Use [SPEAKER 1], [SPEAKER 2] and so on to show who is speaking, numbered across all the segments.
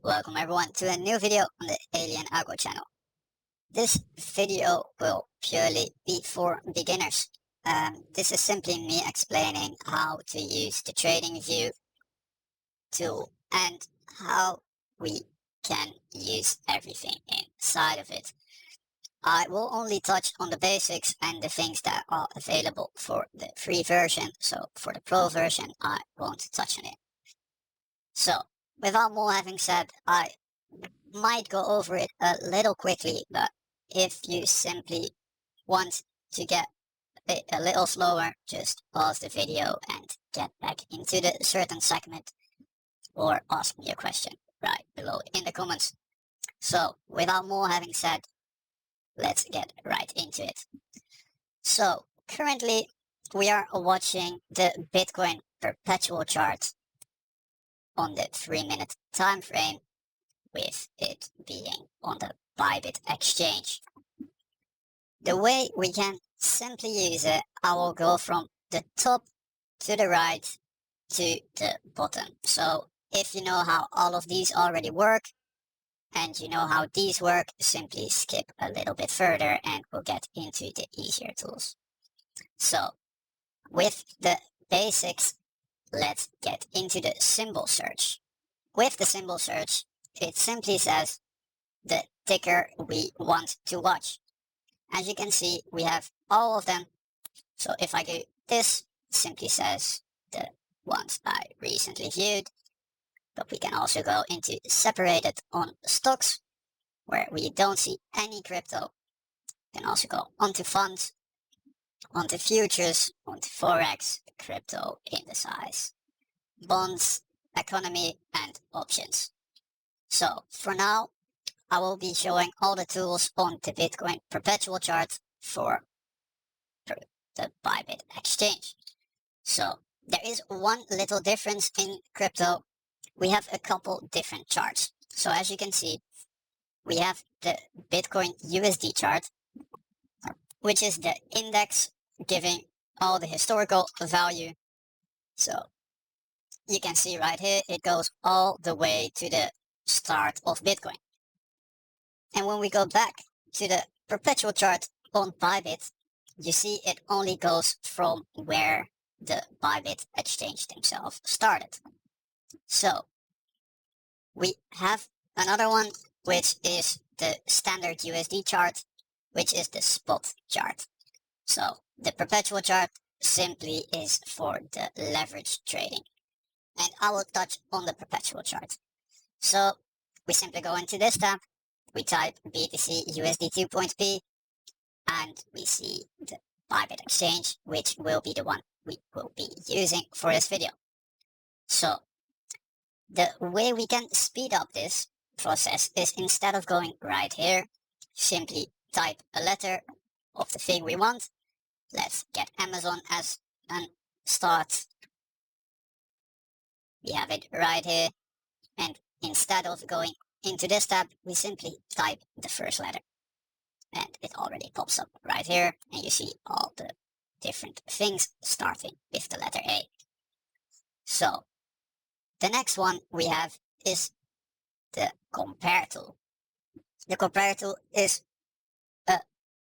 [SPEAKER 1] Welcome everyone to a new video on the Alien Agro channel. This video will purely be for beginners. This is simply me explaining how to use the TradingView tool and how we can use everything inside of it. I will only touch on the basics and the things that are available for the free version, so for the pro version I won't touch on it. So, without more having said, I might go over it a little quickly, but if you simply want to get a little slower, just pause the video and get back into the certain segment or ask me a question right below in the comments. So, without more having said, let's get right into it. So, currently we are watching the Bitcoin perpetual chart on the 3-minute time frame, with it being on the Bybit exchange. The way we can simply use it, I will go from the top to the right to the bottom. So if you know how all of these already work and you know how these work, simply skip a little bit further and we'll get into the easier tools. So with the basics, let's get into the symbol search. With the symbol search, it simply says the ticker we want to watch. As you can see, we have all of them. So if I do this, it simply says the ones I recently viewed. But we can also go into separated on stocks, where we don't see any crypto. We can also go onto funds, onto futures, onto forex, crypto indices, bonds, economy, and options. So for now, I will be showing all the tools on the Bitcoin perpetual chart for the Bybit exchange. So there is one little difference in crypto. We have a couple different charts. So as you can see, we have the Bitcoin USD chart, which is the index giving all the historical value. So you can see right here, it goes all the way to the start of Bitcoin. And when we go back to the perpetual chart on Bybit, you see it only goes from where the Bybit exchange themselves started. So we have another one, which is the standard USD chart, which is the spot chart. So the perpetual chart simply is for the leverage trading. And I will touch on the perpetual chart. So we simply go into this tab, we type BTC USD 2.p, and we see the Bybit exchange, which will be the one we will be using for this video. So the way we can speed up this process is, instead of going right here, simply type a letter of the thing we want. Let's get Amazon as a start. We have it right here, and instead of going into this tab, we simply type the first letter. And it already pops up right here, and you see all the different things starting with the letter A. So the next one we have is the compare tool. The compare tool is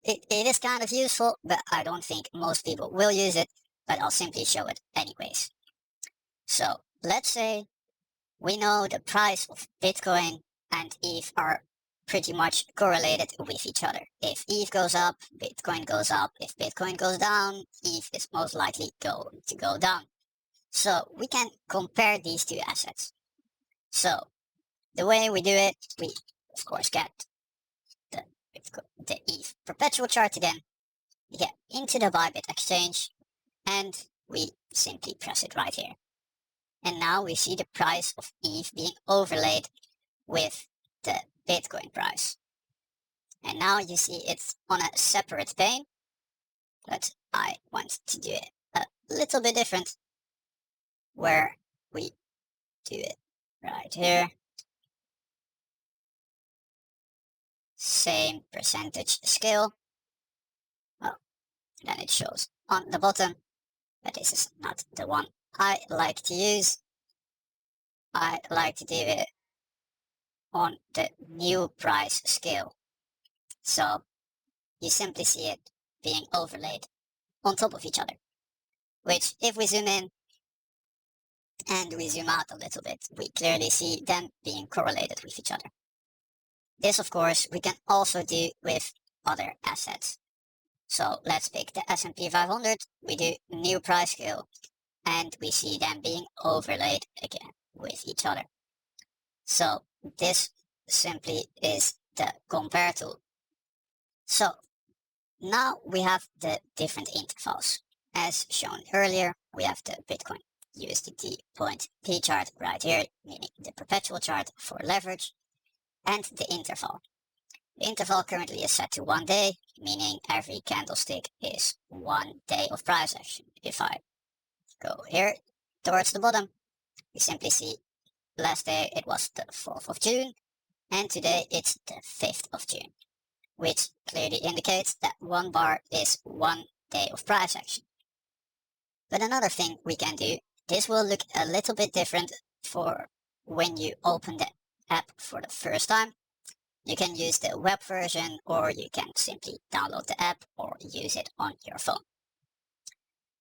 [SPEAKER 1] it is kind of useful, but I don't think most people will use it, but I'll simply show it anyways. So let's say we know the price of Bitcoin and ETH are pretty much correlated with each other. If ETH goes up, Bitcoin goes up. If Bitcoin goes down, ETH is most likely going to go down. So we can compare these two assets. So the way we do it, we of course get the ETH perpetual chart again. We get into the Bybit exchange and we simply press it right here. And now we see the price of ETH being overlaid with the Bitcoin price. And now you see it's on a separate pane, but I want to do it a little bit different, where we do it right here. Same percentage scale. Well, then it shows on the bottom, but this is not the one I like to use. I like to do it on the new price scale. So you simply see it being overlaid on top of each other, which if we zoom in and we zoom out a little bit, we clearly see them being correlated with each other. This, of course, we can also do with other assets. So let's pick the S&P 500, we do new price scale, and we see them being overlaid again with each other. So this simply is the compare tool. So now we have the different intervals. As shown earlier, we have the Bitcoin USDT point P chart right here, meaning the perpetual chart for leverage, and the interval. The interval currently is set to 1 day, meaning every candlestick is 1 day of price action. If I go here towards the bottom, we simply see last day it was the 4th of June, and today it's the 5th of June, which clearly indicates that 1 bar is 1 day of price action. But another thing we can do, this will look a little bit different for when you open the app for the first time. You can use the web version, or you can simply download the app or use it on your phone.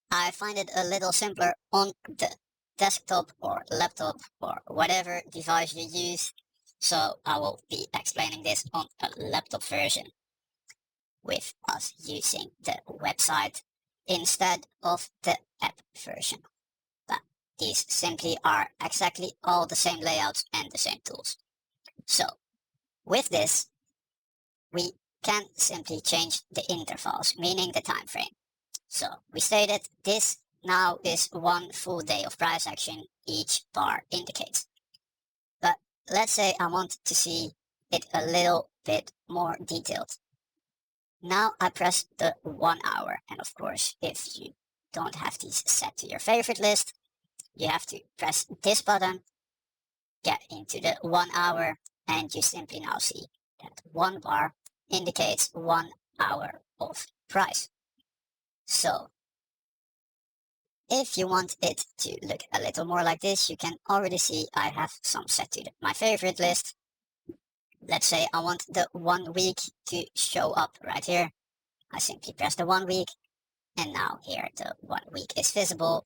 [SPEAKER 1] I find it a little simpler on the desktop or laptop or whatever device you use, so I will be explaining this on a laptop version with us using the website instead of the app version. But these simply are exactly all the same layouts and the same tools. So with this, we can simply change the intervals, meaning the time frame. So we stated this now is 1 full day of price action each bar indicates. But let's say I want to see it a little bit more detailed. Now I press the 1 hour, and of course, if you don't have these set to your favorite list, you have to press this button, get into the 1 hour, and you simply now see that 1 bar indicates 1 hour of price. So if you want it to look a little more like this, you can already see I have some set to my favorite list. Let's say I want the 1 week to show up right here. I simply press the 1 week, and now here the 1 week is visible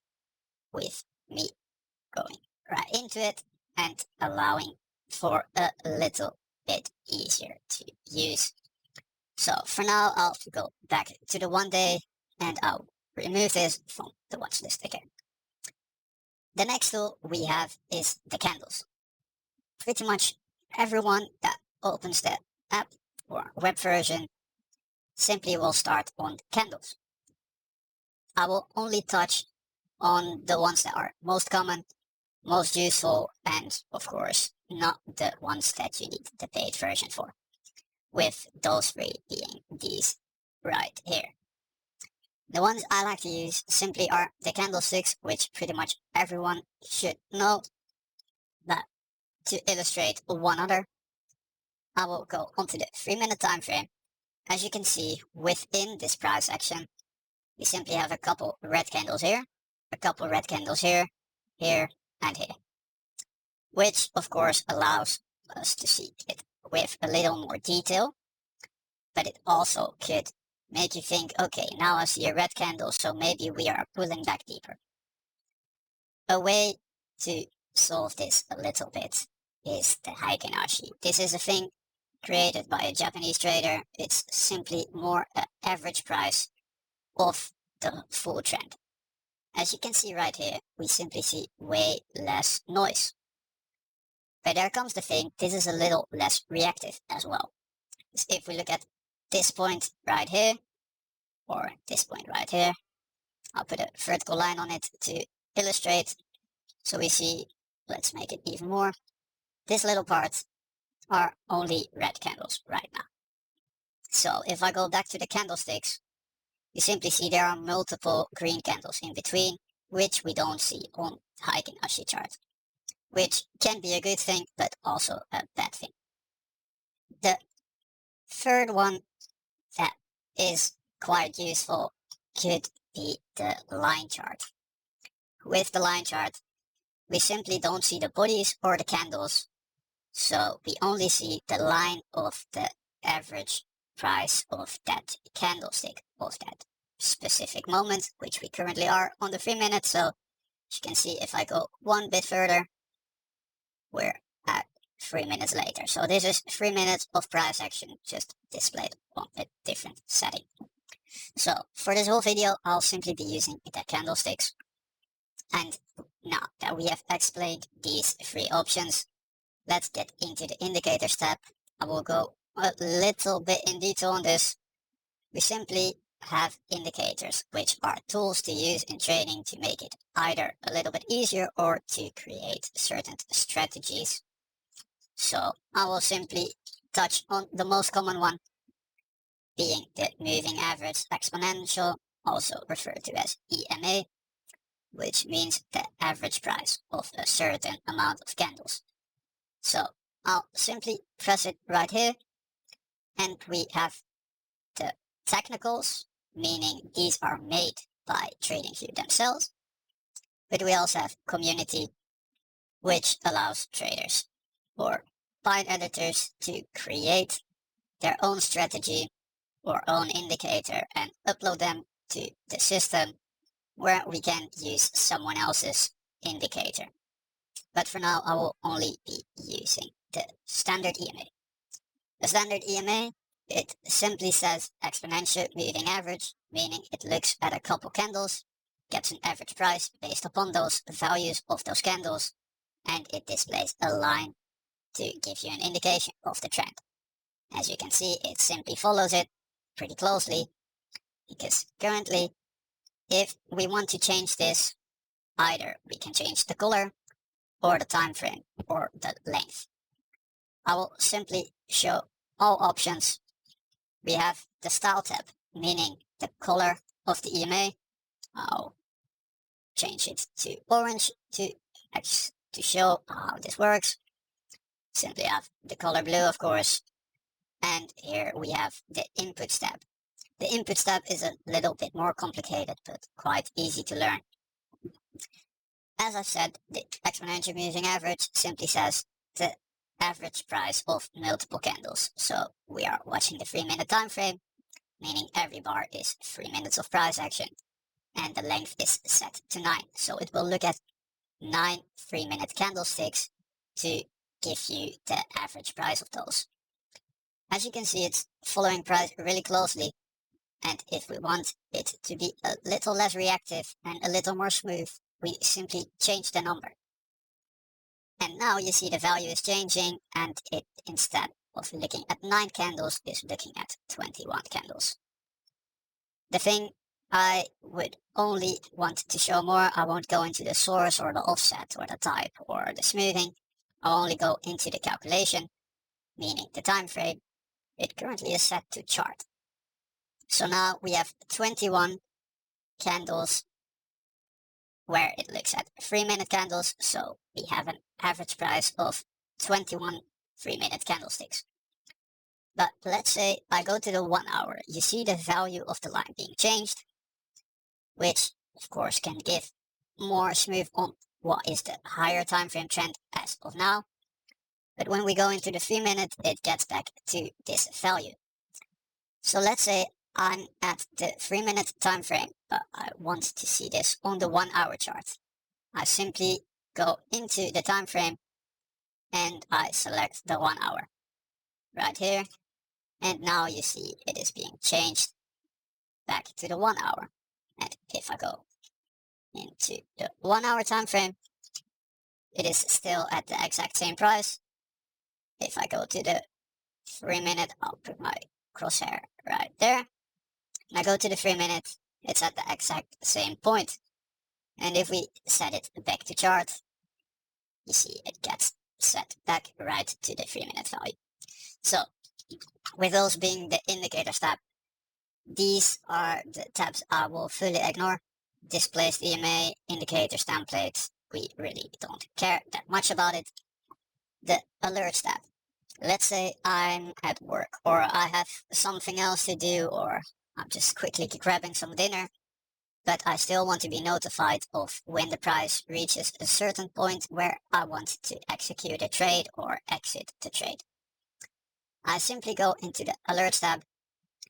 [SPEAKER 1] with me going right into it and allowing for a little bit easier to use. So for now, I'll go back to the 1 day, and I'll remove this from the watch list again. The next tool we have is the candles. Pretty much everyone that opens the app or web version simply will start on candles. I will only touch on the ones that are most common, most useful, and of course not the ones that you need the paid version for, with those 3 being these right here. The ones I like to use simply are the candlesticks, which pretty much everyone should know. But to illustrate one other, I will go onto the 3-minute time frame. As you can see, within this price action, we simply have a couple red candles here, a couple red candles here, here, and here, which of course allows us to see it with a little more detail, but it also could make you think, okay, now I see a red candle, so maybe we are pulling back deeper. A way to solve this a little bit is the Heiken Ashi. This is a thing created by a Japanese trader. It's simply more an average price of the full trend. As you can see right here, we simply see way less noise. But there comes the thing, this is a little less reactive as well. So if we look at this point right here, or this point right here, I'll put a vertical line on it to illustrate. So we see, let's make it even more. This little part are only red candles right now. So if I go back to the candlesticks, you simply see there are multiple green candles in between, which we don't see on the Heiken Ashi chart, which can be a good thing, but also a bad thing. The third one that is quite useful could be the line chart. With the line chart, we simply don't see the bodies or the candles, So we only see the line of the average price of that candlestick of that specific moment, which we currently are on the 3 minute. So as you can see, if I go one bit further, we're at 3 minutes later. So this is 3 minutes of price action just displayed on a different setting. So for this whole video, I'll simply be using the candlesticks. And now that we have explained these three options, let's get into the indicators tab. I will go a little bit in detail on this. We simply have indicators, which are tools to use in trading to make it either a little bit easier or to create certain strategies. So I will simply touch on the most common one, being the moving average exponential, also referred to as EMA, which means the average price of a certain amount of candles. So I'll simply press it right here, and we have the technicals, meaning these are made by TradingView themselves, but we also have community, which allows traders or bind editors to create their own strategy or own indicator and upload them to the system where we can use someone else's indicator. But for now, I will only be using the standard EMA. The standard EMA, it simply says exponential moving average, meaning it looks at a couple candles, gets an average price based upon those values of those candles, and it displays a line to give you an indication of the trend. As you can see, it simply follows it pretty closely, because currently, if we want to change this, either we can change the color or the time frame or the length. I will simply show all options. We have the style tab, meaning the color of the EMA. I'll change it to orange to show how this works. Simply have the color blue, of course. And here we have the inputs tab. The inputs tab is a little bit more complicated, but quite easy to learn. As I said, the exponential moving average simply says the average price of multiple candles. So we are watching the 3-minute time frame, meaning every bar is 3 minutes of price action, and the length is set to 9. So it will look at 9 3-minute candlesticks to give you the average price of those. As you can see, it's following price really closely, and if we want it to be a little less reactive and a little more smooth, we simply change the number. And now you see the value is changing, and it, instead of looking at 9 candles, is looking at 21 candles. The thing I would only want to show more, I won't go into the source or the offset or the type or the smoothing. I'll only go into the calculation, meaning the time frame. It currently is set to chart. So now we have 21 candles where it looks at 3-minute candles, so we have an average price of 21 3-minute candlesticks. But let's say I go to the 1 hour, you see the value of the line being changed, which of course can give more smooth on what is the higher time frame trend as of now. But when we go into the 3-minute, it gets back to this value. So let's say I'm at the 3-minute time frame, but I want to see this on the 1 hour chart. I simply go into the time frame and I select the 1 hour right here, and now you see it is being changed back to the 1 hour. And if I go into the 1 hour time frame, it is still at the exact same price. If I go to the 3-minute, I'll put my crosshair right there. And I go to the 3-minute, it's at the exact same point. And if we set it back to chart, you see it gets set back right to the 3-minute value. So with those being the indicators tab, these are the tabs I will fully ignore. Displaced EMA, indicators, templates, we really don't care that much about it. The alerts tab. Let's say I'm at work, or I have something else to do, or I'm just quickly grabbing some dinner, but I still want to be notified of when the price reaches a certain point where I want to execute a trade or exit the trade. I simply go into the Alerts tab,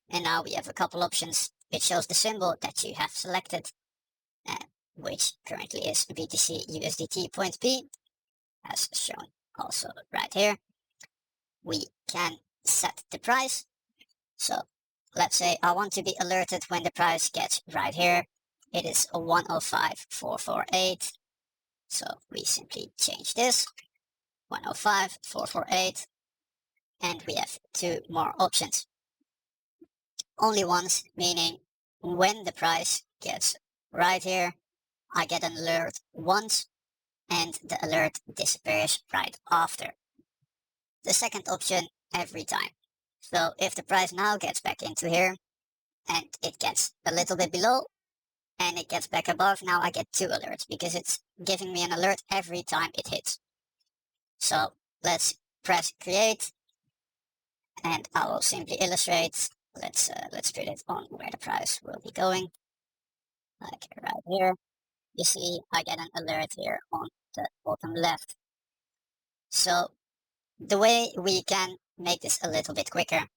[SPEAKER 1] and now we have a couple options. It shows the symbol that you have selected, which currently is BTC USDT point P, as shown also right here. We can set the price. So let's say I want to be alerted when the price gets right here. It is a 105,448. So we simply change this 105,448, and we have two more options. Only once, meaning when the price gets right here, I get an alert once and the alert disappears right after. The second option, every time. So if the price now gets back into here and it gets a little bit below and it gets back above, now I get two alerts because it's giving me an alert every time it hits. So let's press create, and I will simply illustrate. Let's put it on where the price will be going, like right here. You see I get an alert here on the bottom left. So the way we can make this a little bit quicker,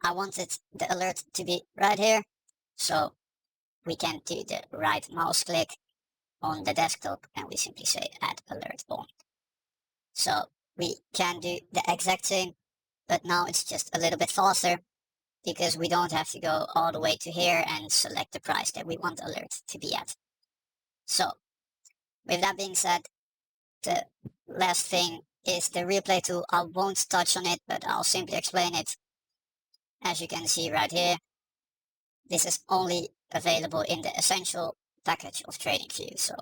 [SPEAKER 1] I wanted the alert to be right here, so we can do the right mouse click on the desktop and we simply say add alert on. So we can do the exact same, but now it's just a little bit faster because we don't have to go all the way to here and select the price that we want the alert to be at. So with that being said, the last thing is the replay tool. I won't touch on it, but I'll simply explain it. As you can see right here, this is only available in the essential package of TradingView, so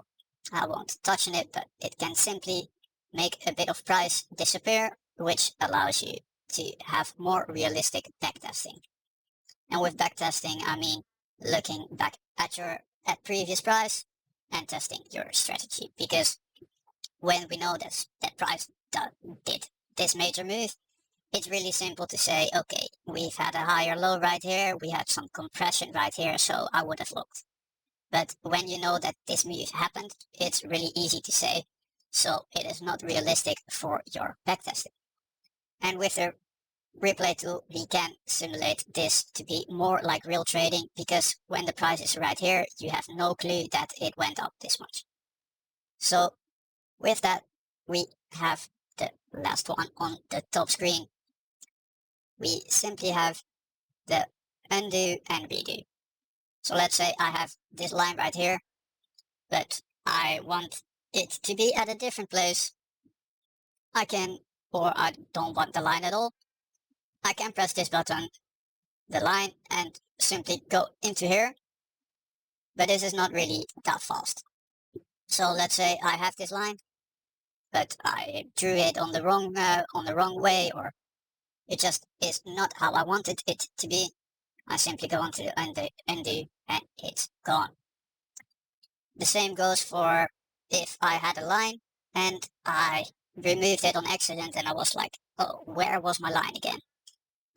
[SPEAKER 1] I won't touch on it, but it can simply make a bit of price disappear, which allows you to have more realistic backtesting. And with backtesting, I mean looking back at previous price and testing your strategy, because when we know that price did this major move, it's really simple to say, okay, we've had a higher low right here, we had some compression right here, so I would have looked. But when you know that this move happened, it's really easy to say, so it is not realistic for your backtesting. And with the replay tool, we can simulate this to be more like real trading, because when the price is right here, you have no clue that it went up this much. So with that, we have the last one on the top screen. We simply have the undo and redo. So let's say I have this line right here, but I want it to be at a different place. I can, or I don't want the line at all. I can press this button, the line, and simply go into here. But this is not really that fast. So let's say I have this line, but I drew it on the wrong way, or it just is not how I wanted it to be. I simply go onto the undo, and it's gone. The same goes for if I had a line and I removed it on accident and I was like, oh, where was my line again?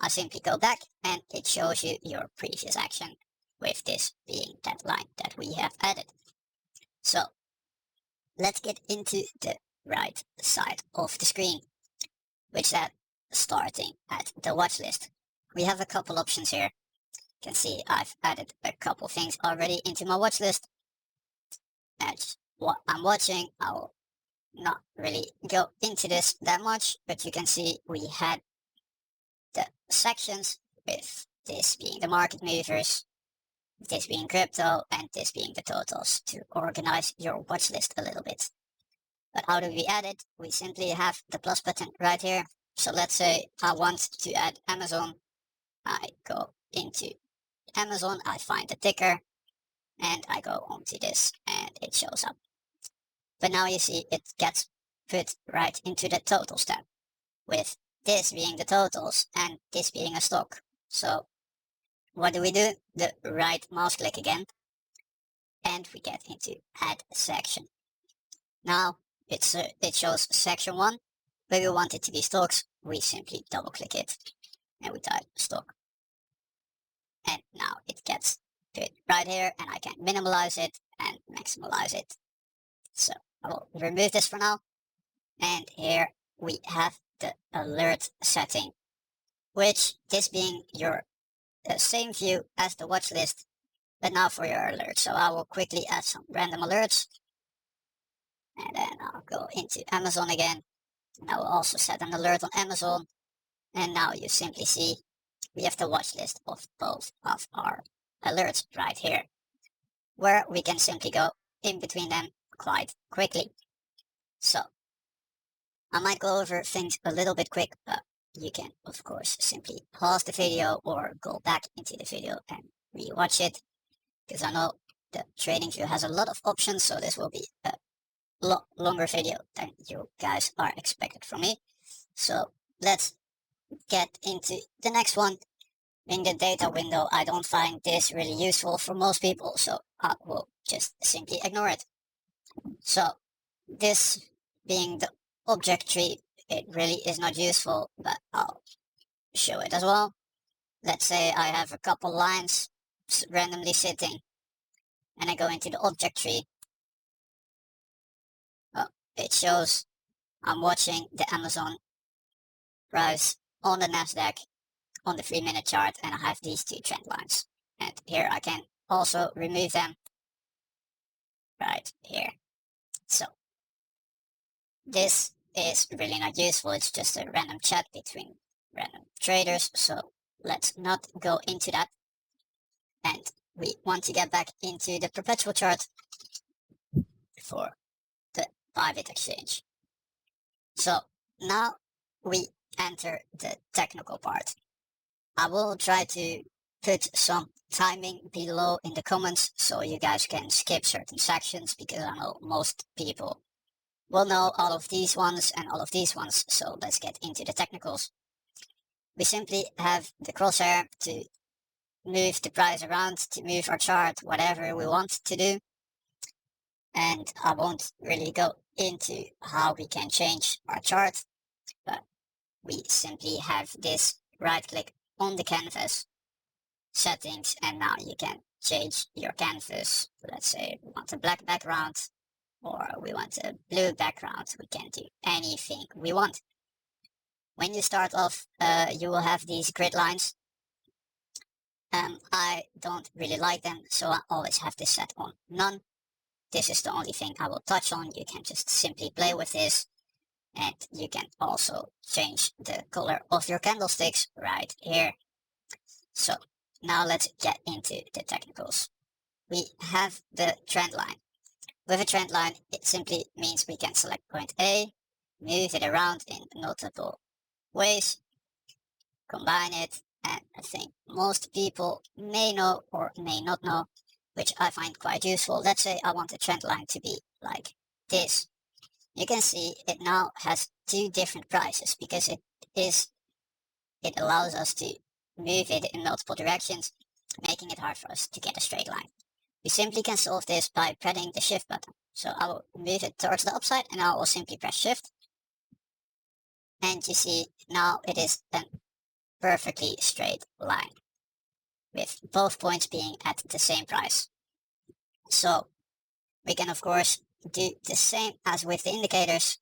[SPEAKER 1] I simply go back and it shows you your previous action, with this being that line that we have added. So let's get into the right side of the screen, which is starting at the watch list. We have a couple options here. You can see I've added a couple things already into my watch list. That's what I'm watching. I'll not really go into this that much, but you can see we had the sections, with this being the market movers, this being crypto, and this being the totals, to organize your watch list a little bit. But how do we add it? We simply have the plus button right here. So let's say I want to add Amazon. I go into Amazon, I find the ticker, and I go onto this and it shows up. But now you see it gets put right into the totals tab, with this being the totals and this being a stock. So what do? The right mouse click again, and we get into add section. Now it shows section 1, but we want it to be stocks. We simply double click it and we type stock. And now it gets do it right here, and I can minimize it and maximize it. So I will remove this for now. And here we have the alert setting, which this being your same view as the watch list, but now for your alerts. So I will quickly add some random alerts, and then I'll go into Amazon again, and I will also set an alert on Amazon. And now you simply see we have the watch list of both of our alerts right here, where we can simply go in between them quite quickly. So I might go over things a little bit quick, but you can of course simply pause the video or go back into the video and rewatch it, because I know the TradingView has a lot of options, so this will be a lot longer video than you guys are expected from me. So let's get into the next one. In the data window, I don't find this really useful for most people, so I will just simply ignore it. So this being the object tree, it really is not useful, but I'll show it as well. Let's say I have a couple lines randomly sitting, and I go into the object tree. Well, it shows I'm watching the Amazon price on the Nasdaq on the 3-minute chart, and I have these two trend lines. And here I can also remove them right here. So this is really not useful. It's just a random chat between random traders. So let's not go into that. And we want to get back into the perpetual chart for the Bybit exchange. So now we enter the technical part. I will try to put some timing below in the comments so you guys can skip certain sections, because I know most people will know all of these ones and all of these ones. So let's get into the technicals. We simply have the crosshair to move the price around, to move our chart, whatever we want to do. And I won't really go into how we can change our chart, but we simply have this right click on the canvas, settings, and now you can change your canvas. Let's say we want a black background or we want a blue background. We can do anything we want. When you start off, you will have these grid lines. I don't really like them, so I always have this set on none. This is the only thing I will touch on. You can just simply play with this, and you can also change the color of your candlesticks right here. So now let's get into the technicals. We have the trend line. With a trend line, it simply means we can select point A, move it around in multiple ways, combine it, and I think most people may know or may not know, which I find quite useful. Let's say I want a trend line to be like this. You can see it now has two different prices because it allows us to move it in multiple directions, making it hard for us to get a straight line. We simply can solve this by pressing the shift button. So I will move it towards the upside and I will simply press shift. And you see now it is a perfectly straight line with both points being at the same price. So we can of course do the same as with the indicators,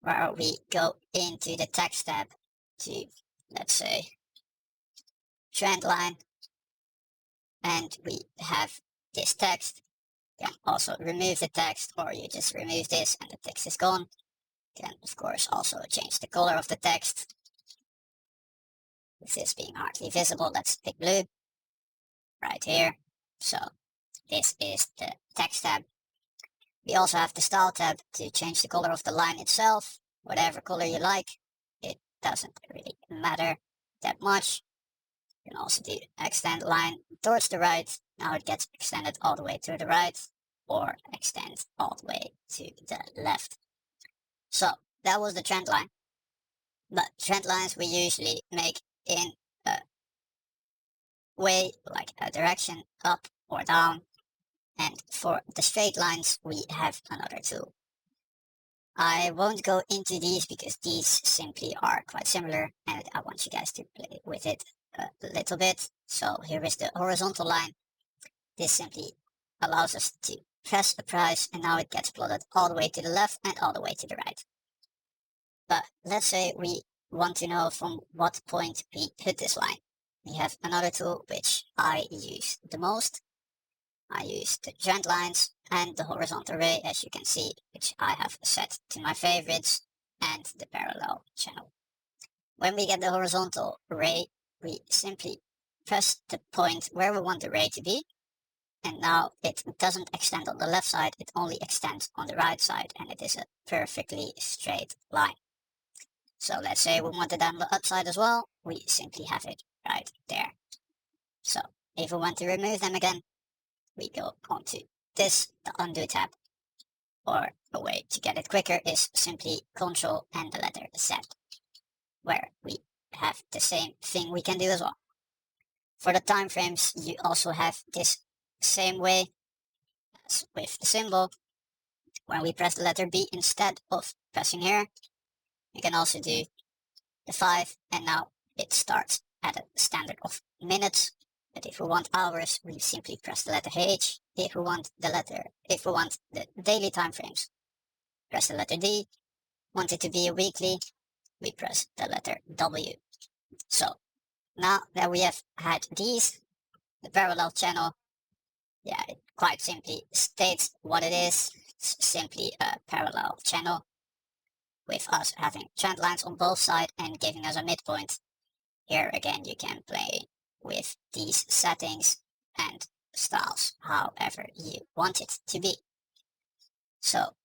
[SPEAKER 1] where we go into the text tab to, let's say, trend line, and we have this text. You can also remove the text, or you just remove this and the text is gone. You can of course also change the color of the text. With this being hardly visible, let's pick blue right here. So this is the text tab. We also have the style tab to change the color of the line itself, whatever color you like. It doesn't really matter that much. You can also do extend line towards the right. Now it gets extended all the way to the right, or extend all the way to the left. So that was the trend line. But trend lines we usually make in a way, like a direction up or down. And for the straight lines, we have another tool. I won't go into these because these simply are quite similar, and I want you guys to play with it a little bit. So here is the horizontal line. This simply allows us to press a price, and now it gets plotted all the way to the left and all the way to the right. But let's say we want to know from what point we hit this line. We have another tool which I use the most. I use the trend lines and the horizontal ray, as you can see, which I have set to my favorites, and the parallel channel. When we get the horizontal ray, we simply press the point where we want the ray to be, and now it doesn't extend on the left side, it only extends on the right side, and it is a perfectly straight line. So let's say we want it on the upside as well, we simply have it right there. So if we want to remove them again, we go onto this, the undo tab, or a way to get it quicker is simply Control and the letter Z, where we have the same thing we can do as well. For the time frames, you also have this same way as with the symbol. When we press the letter B instead of pressing here, you can also do the 5, and now it starts at a standard of minutes. But if we want hours, we simply press the letter H. If we want the daily time frames, press the letter D. Want it to be a weekly, we press the letter W. So now that we have had these, the parallel channel, yeah, it quite simply states what it is. It's simply a parallel channel with us having trend lines on both sides and giving us a midpoint. Here again, you can play with these settings and styles however you want it to be. So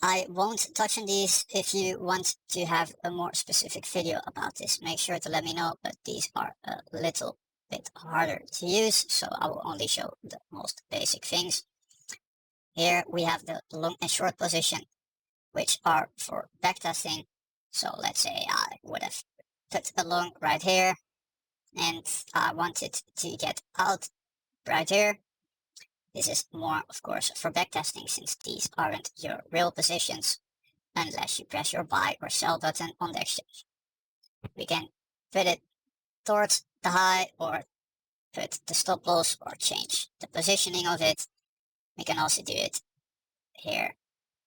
[SPEAKER 1] I won't touch on these. If you want to have a more specific video about this, make sure to let me know, but these are a little bit harder to use, so I will only show the most basic things. Here we have the long and short position, which are for backtesting. So let's say I would have put a long right here, and I wanted to get out right here. This is more, of course, for backtesting, since these aren't your real positions unless you press your buy or sell button on the exchange. We can put it towards the high, or put the stop loss, or change the positioning of it. We can also do it here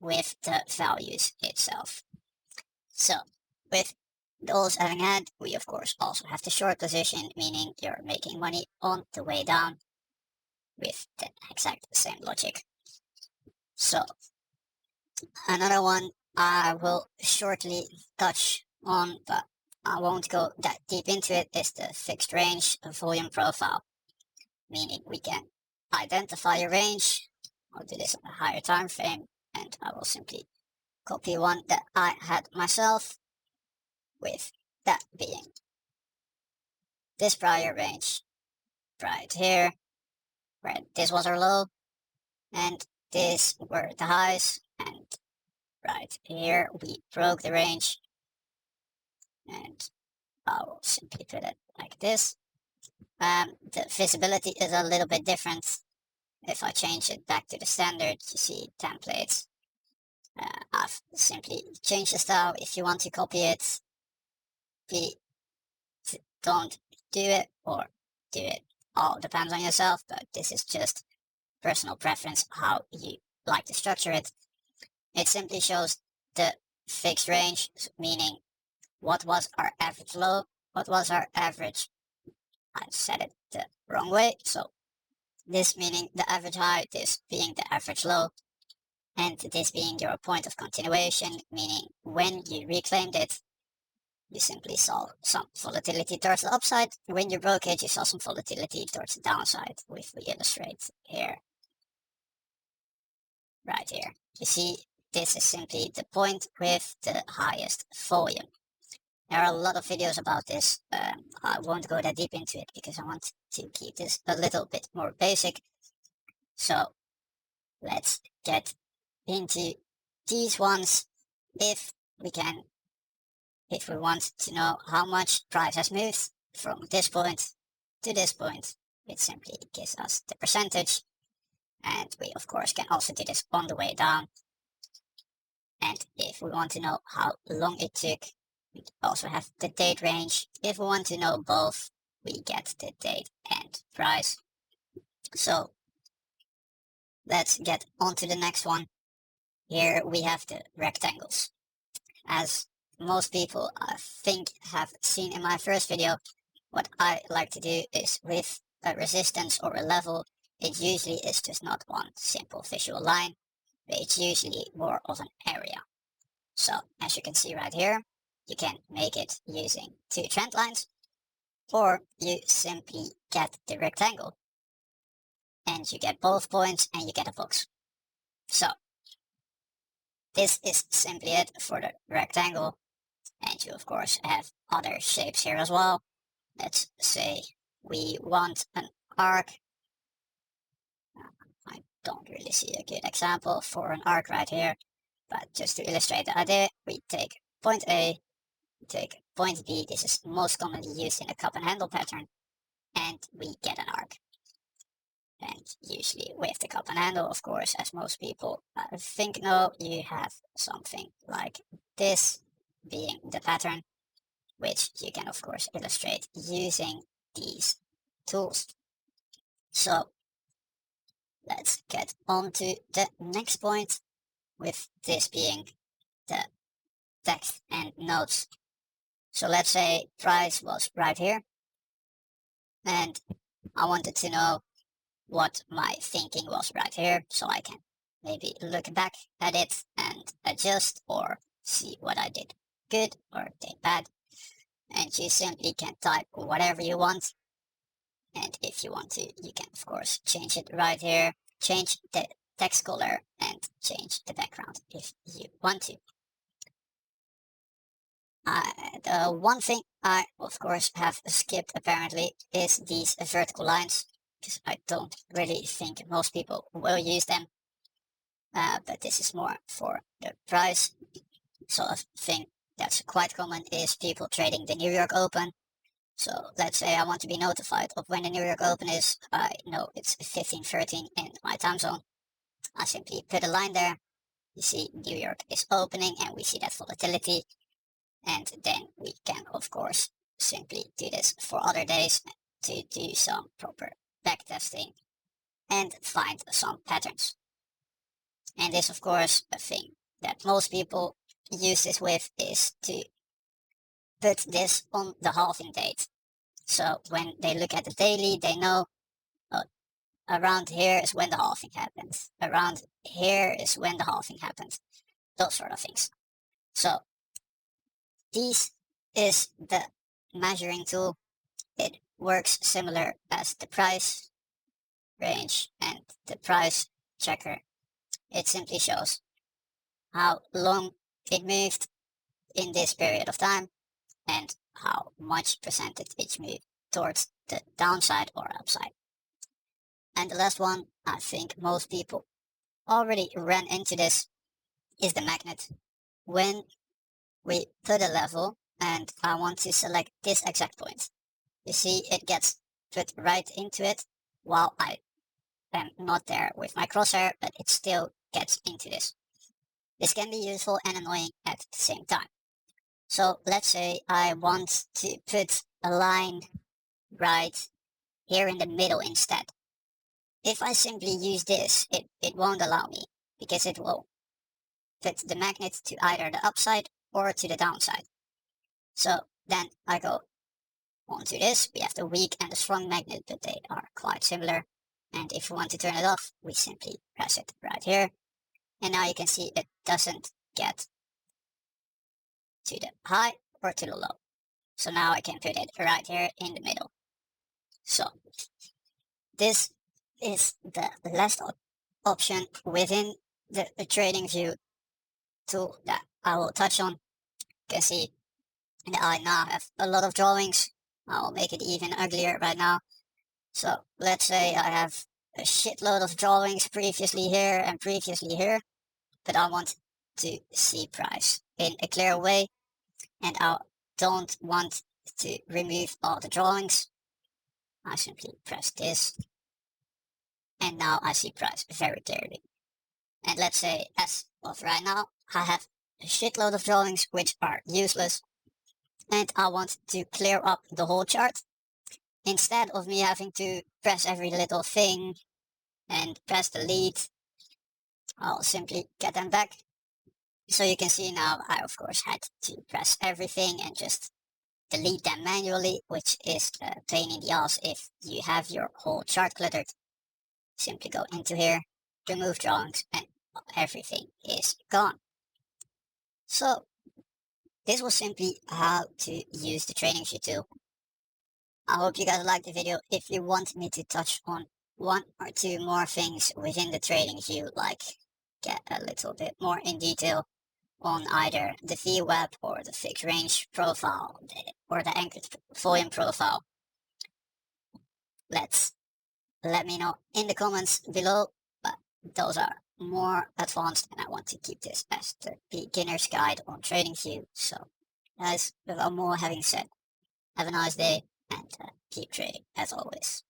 [SPEAKER 1] with the values itself. So with those having had, we of course also have the short position, meaning you're making money on the way down with the exact same logic. So another one I will shortly touch on, but I won't go that deep into it, is the fixed range volume profile, meaning we can identify a range. I'll do this on a higher time frame, and I will simply copy one that I had myself, with that being this prior range right here, where this was our low and this were the highs, and right here we broke the range, and I will simply put it like this. The visibility is a little bit different. If I change it back to the standard, you see templates. I've simply changed the style. If you want to copy it, please don't do it, or do it. All depends on yourself, but this is just personal preference how you like to structure it. It simply shows the fixed range, meaning what was our average low, what was our average. I set it the wrong way, so this meaning the average high, this being the average low, and this being your point of continuation, meaning when you reclaimed it, you simply saw some volatility towards the upside. When you broke it, you saw some volatility towards the downside, which we illustrate here. Right here. You see, this is simply the point with the highest volume. There are a lot of videos about this. I won't go that deep into it because I want to keep this a little bit more basic. So let's get into these ones. If we want to know how much price has moved from this point to this point, it simply gives us the percentage. And we of course can also do this on the way down. And if we want to know how long it took, we also have the date range. If we want to know both, we get the date and price. So let's get on to the next one. Here we have the rectangles. As most people I think have seen in my first video, what I like to do is with a resistance or a level, it usually is just not one simple visual line, but it's usually more of an area. So as you can see right here, you can make it using two trend lines, or you simply get the rectangle and you get both points and you get a box. So this is simply it for the rectangle, and you of course have other shapes here as well. Let's say we want an arc. I don't really see a good example for an arc right here, but just to illustrate the idea, we take point A, we take point B. This is most commonly used in the cup and handle pattern, and we get an arc. And usually with the cup and handle, of course, as most people think know, you have something like this being the pattern, which you can of course illustrate using these tools. So let's get on to the next point, with this being the text and notes. So let's say price was right here, and I wanted to know what my thinking was right here, so I can maybe look back at it and adjust or see what I did good or did bad. And you simply can type whatever you want, and if you want to, you can of course change it right here, change the text color and change the background if you want to. The one thing I of course have skipped apparently is these vertical lines, because I don't really think most people will use them, but this is more for the price sort of thing. That's quite common is people trading the New York Open. So let's say I want to be notified of when the New York Open is. I know it's 15:13 in my time zone. I simply put a line there. You see New York is opening and we see that volatility. And then we can of course simply do this for other days to do some proper backtesting and find some patterns. And this of course a thing that most people use this with is to put this on the halving date. So when they look at the daily, they know around here is when the halving happens. Around here is when the halving happens. Those sort of things. So this is the measuring tool. It works similar as the price range and the price checker. It simply shows how long it moved in this period of time and how much percentage it moved towards the downside or upside. And the last one, I think most people already ran into this, is the magnet. When we put a level and I want to select this exact point, you see it gets put right into it while I am not there with my crosshair, but it still gets into this. This can be useful and annoying at the same time. So let's say I want to put a line right here in the middle instead. If I simply use this, it won't allow me, because it will put the magnet to either the upside or to the downside. So then I go onto this. We have the weak and the strong magnet, but they are quite similar. And if we want to turn it off, we simply press it right here. And now you can see it doesn't get to the high or to the low. So now I can put it right here in the middle. So this is the last option within the trading view tool that I will touch on. You can see that I now have a lot of drawings. I'll make it even uglier right now. So let's say I have a shitload of drawings previously here and previously here, but I want to see price in a clear way, and I don't want to remove all the drawings. I simply press this, and now I see price very clearly. And let's say as of right now, I have a shitload of drawings which are useless, and I want to clear up the whole chart. instead of me having to press every little thing and press delete, I'll simply get them back. So you can see now I of course had to press everything and just delete them manually, which is a pain in the ass if you have your whole chart cluttered. Simply go into here, remove drawings, and everything is gone. So this was simply how to use the TradingView tool. I hope you guys liked the video. If you want me to touch on one or two more things within the TradingView, like get a little bit more in detail on either the VWAP or the fixed range profile or the anchored volume profile, let me know in the comments below. But those are more advanced and I want to keep this as the beginner's guide on TradingView. So guys, without more having said, have a nice day and keep trading as always.